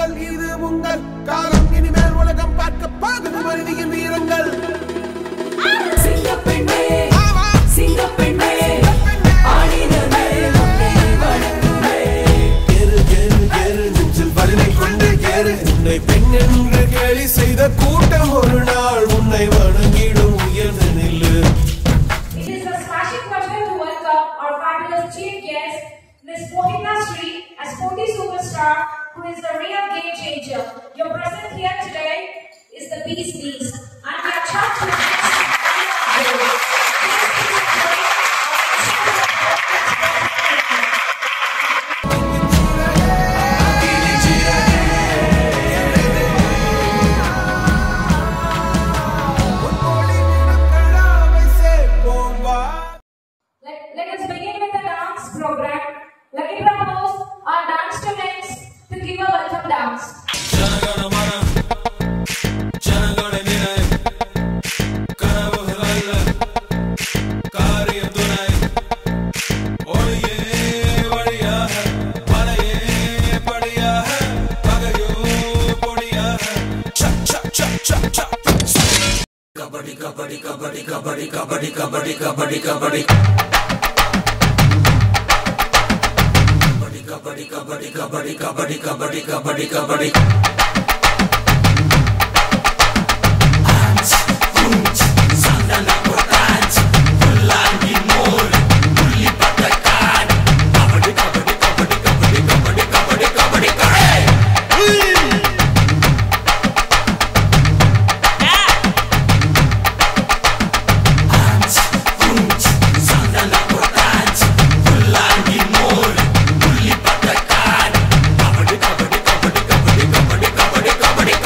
வீரங்கள் இது உங்கள் காலம் இனிமேல் உலகம் பார்க்க பாகுது மனிதியின் வீரங்கள் சிங்கப்பெண்ணே சிங்கப்பெண்ணே ஆடினமே உன்னை வணங்குமே கேரு கேரு கேரு நெஞ்சில் வலிமை கொண்டு கேரு உன்னை பெண் என்று கேலி செய்த கூட்டம் ஒரு நாள் உன்னை வணங்கிடும் உயர்ந்து நில்லு. It is a smashing pleasure to welcome our fabulous chief guest, Miss Mohiba Sri, a sporty superstar who is the real game changer. Your presence here today is the bee's knees, and we are chuffed to Let us begin with the dance program. Let me propose our dance students to give a welcome dance. kabaddi kabaddi kabaddi kabaddi kabaddi kabaddi kabaddi kabaddi kabaddi kabaddi kabaddi kabaddi kabaddi kabaddi kabaddi sandana portanti ullangi mur ulli patakan kabaddi kabaddi kabaddi kabaddi kabaddi kabaddi kabaddi sandana portanti ullangi mur ulli patakan kabaddi kabaddi kabaddi kabaddi kabaddi kabaddi kabaddi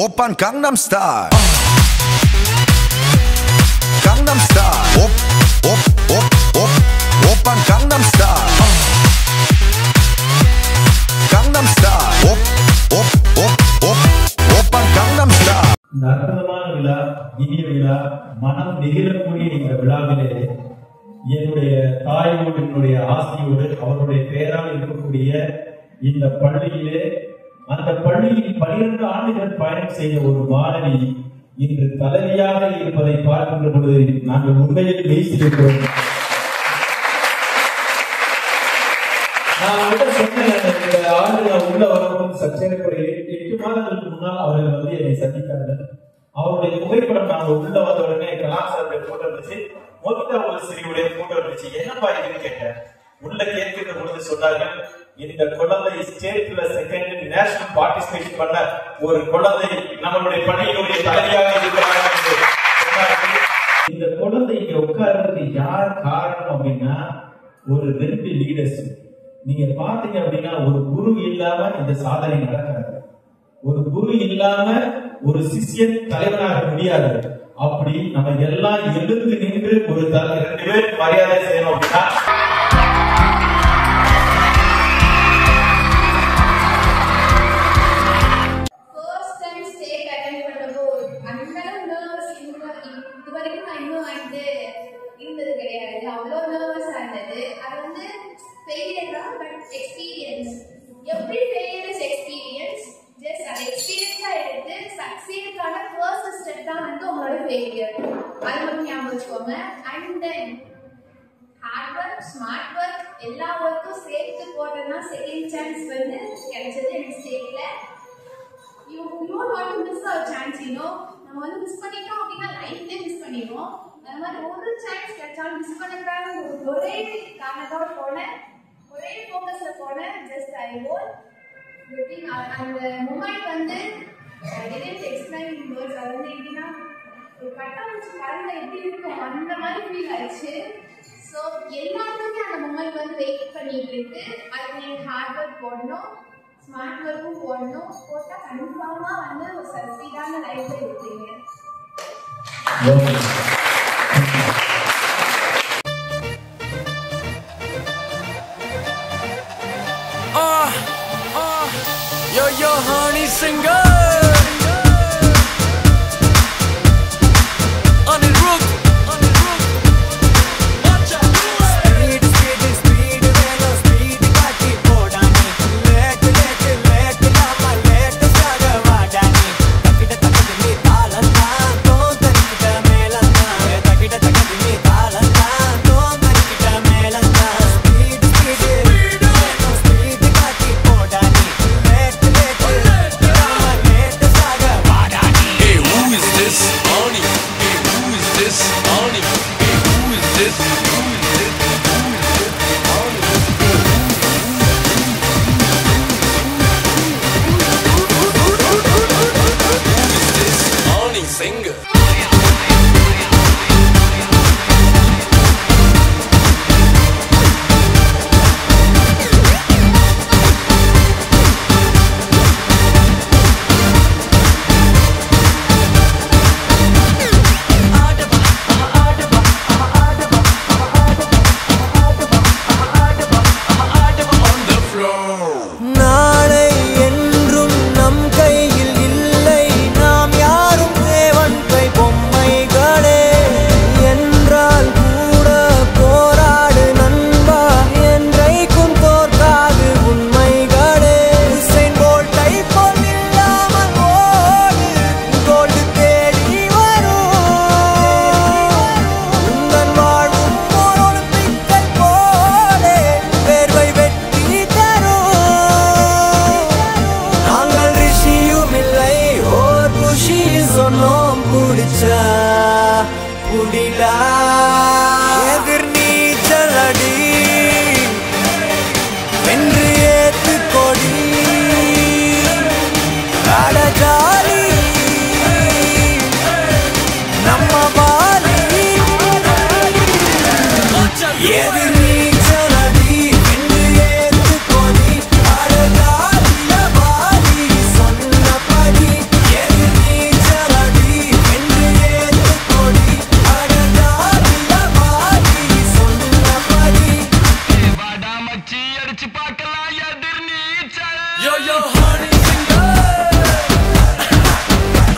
Oppan Gangnam Style. Gangnam Style. Oppan Gangnam Style. Gangnam Style. Oppan Gangnam Style. இந்த அற்புதமான விழா, இனிய விழா, மனம் நெகிழக்கூடிய இந்த விழாவிலே என்னுடைய தாயோடு என்னுடைய ஆசையோடு அவருடைய பெயரால் இருக்கக்கூடிய இந்த பள்ளியிலே அந்த பள்ளியில் 12 ஆண்டுகள் பயணம் செய்த ஒரு மாணவி இன்று தலைவியாக இருப்பதை பார்க்கின்ற பொழுது நாங்கள் உண்மையில் பேசியிருக்கிறோம். நான் சொன்னேன், இந்த ஆண்டு உள்ள வரவும் சற்றேறக்குறைய 8 மாதங்களுக்கு முன்னால் அவர்கள் வந்து என்னை சந்தித்தார்கள். அவருடைய புகைப்படம் நாங்கள் உள்ள வந்த உடனே கலாச்சாரத்தை போட்டோ இருந்துச்சு, மொத்த ஒரு சிறியுடைய போட்டோ இருந்துச்சு. என்னப்பா இதுன்னு கேட்டேன். உள்ள கேட்கின்ற பொழுது சொன்னார்கள், இந்த குழந்தை ஸ்டேட்ல செகண்ட் நேஷனல் பார்ட்டிசிபேஷன் பண்ண ஒரு குழந்தை நம்மளுடைய பள்ளியினுடைய தலைவியாக இருக்கிறார்கள். இந்த குழந்தை இங்க உட்கார்றதுக்கு யார் காரணம் அப்படின்னா ஒரு 2 லீடர்ஸ். நீங்க பாத்தீங்க அப்படின்னா ஒரு குரு இல்லாம இந்த சாதனை நடக்காது. ஒரு குரு இல்லாம ஒரு சிஷ்யன் தலைவனாக முடியாது. அப்படி நம்ம எல்லாம் எழுந்து நின்று ஒரு ரெண்டு பேருக்கு மரியாதை செய்யணும் அப்படின்னா Every failure is experience. Just an experience I did. Succeed kana first step தான் வந்து உங்களோட failure. அது மட்டும் ஞாபகம் வச்சுக்கோங்க. And then hard work, smart work எல்லா workக்கும் சேர்த்து போட்டனா second chance வந்து கிடைச்சது எனக்கு ஸ்டேட்ல. You don't want to miss our chance, you know. நம்ம வந்து மிஸ் பண்ணிட்டோம் அப்படினா லைஃப்ல மிஸ் பண்ணிடுவோம். அந்த மாதிரி ஒரு சான்ஸ் கிடைச்சாலும் மிஸ் பண்ணக்கூடாது ஒரே காரணத்தோட போனேன். ஒரே ஃபோக்கஸ்ல போனேன். ஜஸ்ட் ஐ வோல் அந்த மூமெண்ட் வந்து I didn't explain in words. அது வந்து எப்படின்னா ஒரு கட்டாச்சு பறந்த எப்படி இருக்கும் அந்த மாதிரி ஃபீல் ஆயிடுச்சு. ஸோ எல்லாருக்குமே அந்த மூமெண்ட் வந்து வெயிட் பண்ணிட்டு இருக்கு. அதுக்கு நீங்கள் ஹார்ட் ஒர்க் போடணும், ஸ்மார்ட் ஒர்க்கும் போடணும். போட்டால் கன்ஃபார்மாக வந்து ஒரு சக்சீடான லைஃப்ல இருப்பீங்க. Yo, honey singer. On the roof. Watch out. Speed, velo, speed, kati podani. Let, lama, let, saga vadani. Takida ni talanta, tontarikita melanta. Takida ni talanta, tontarikita melanta. Speed, velo, speed, kati podani. Singer. Yo, honey singer.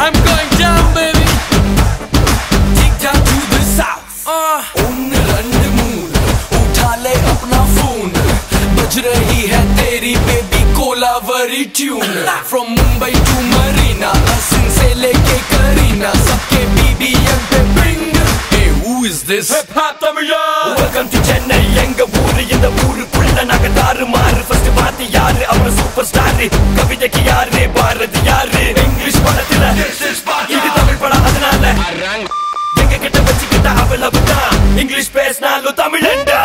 I'm going down, baby. Take down to the south. Onne rand moon. Utha le apna phone. Baj rahi hai teri baby Kolaveri tune. From Mumbai to Marina, Asin se leke Karina, sabke BBM pe bring. Hey, who is this? Hip hop Tamila. Welcome to Chennai, enga ooru indha oorukulla naga daru maaru. First paati yaru avara superstar. கவிதைக்கு யாரு பாரதி யாரு English படத்துல இது தமிழ் படம் அதனால எங்க கிட்ட வச்சுக்கிட்ட அவ்வளவுதான் இங்கிலீஷ் பேசினாலும் தமிழண்டா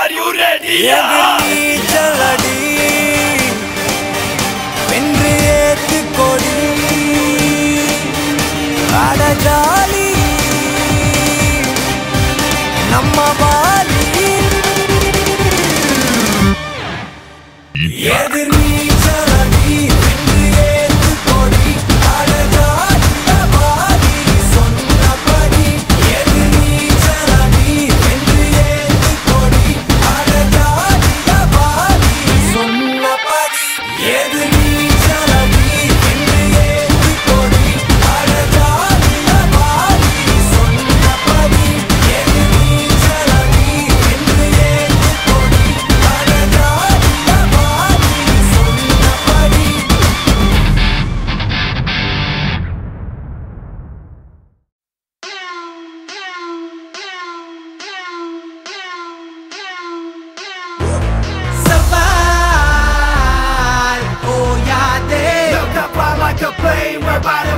Are you ready? நம்ம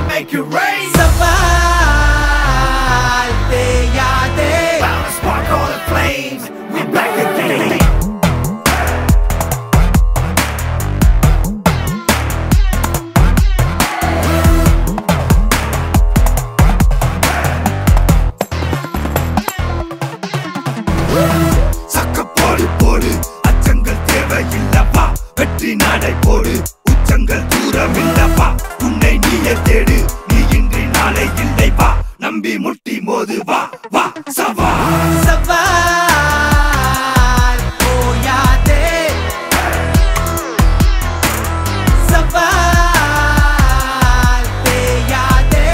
Make it rain. Survive, they are they. Bound to spark all the flames. We're back again. Saka podu podu, achangal theva illappa. Vetti nadai podu, uchangal thooram illappa. Unnai niye thedu. நம்பி முட்டி மோது வா வா சவால் சவால் ஓயாதே சவால் தேயாதே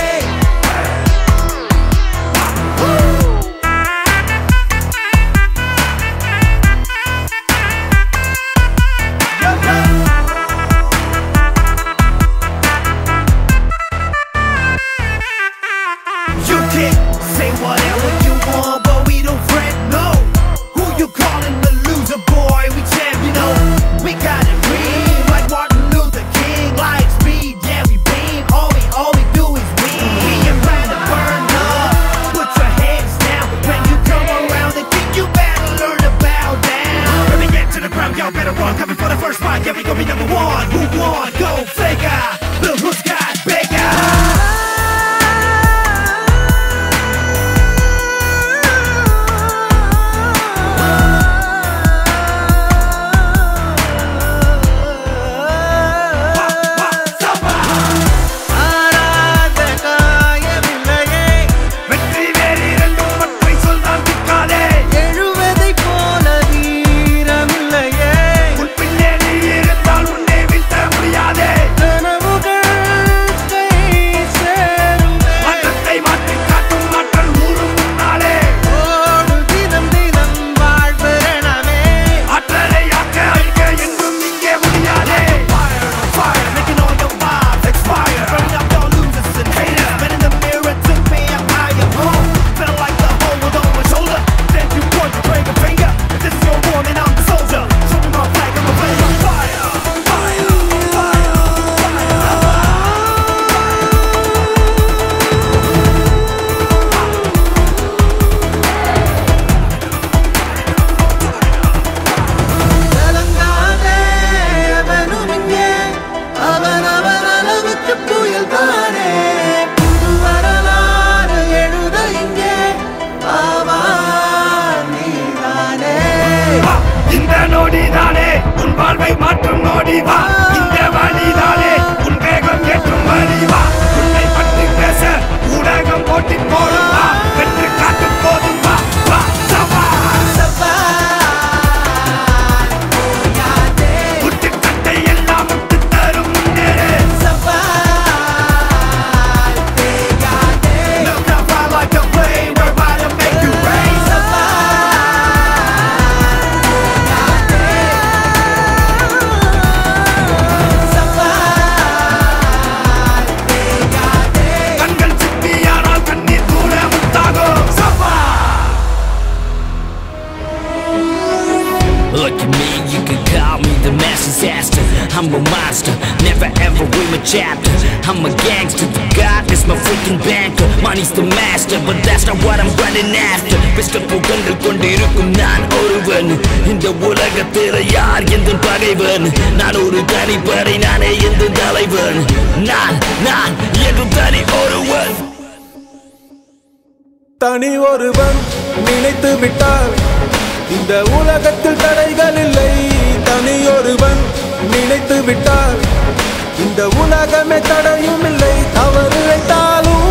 You can say whatever you want, but we don't fret, no. Who you calling the loser, boy? We champion, no. We got it real, like Martin Luther King. Like speed, yeah, we beam. All we do is win. We ain't trying to burn up. Put your hands down. When you come around the king, you better learn to bow down. Let me get to the ground, y'all better run. Coming for the first spot, yeah, we gon' be number one. Who won? Go figure. Look who's got bigger. I'm a monster, never ever read my chapter. I'm a gangster, God is my freaking banker. Money's the master, but that's not what I'm running after. Pistol புகழ்ந்து கொண்டிருக்கும் நான் ஒருவன். இந்த உலகத்தில் யார் எந்த பகைவன்? நான் ஒரு தனிப்படை, நானே எந்த தலைவன். நான் என்றும் தனி ஒருவன். தனி ஒருவன் நினைத்து விட்டால் இந்த உலகத்தில் தடைகள் இல்லை. தனி ஒருவன் நினைத்து விட்டால் இந்த உலகமே தடையும் இல்லை. தவறு இழைத்தாலும்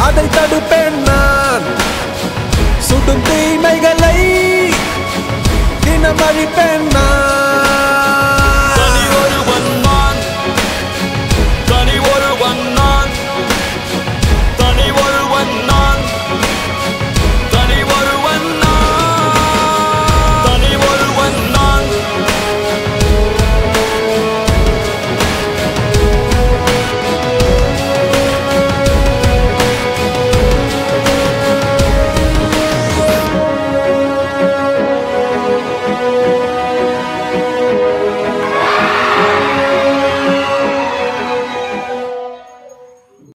அதை தடுப்பேன் நான்.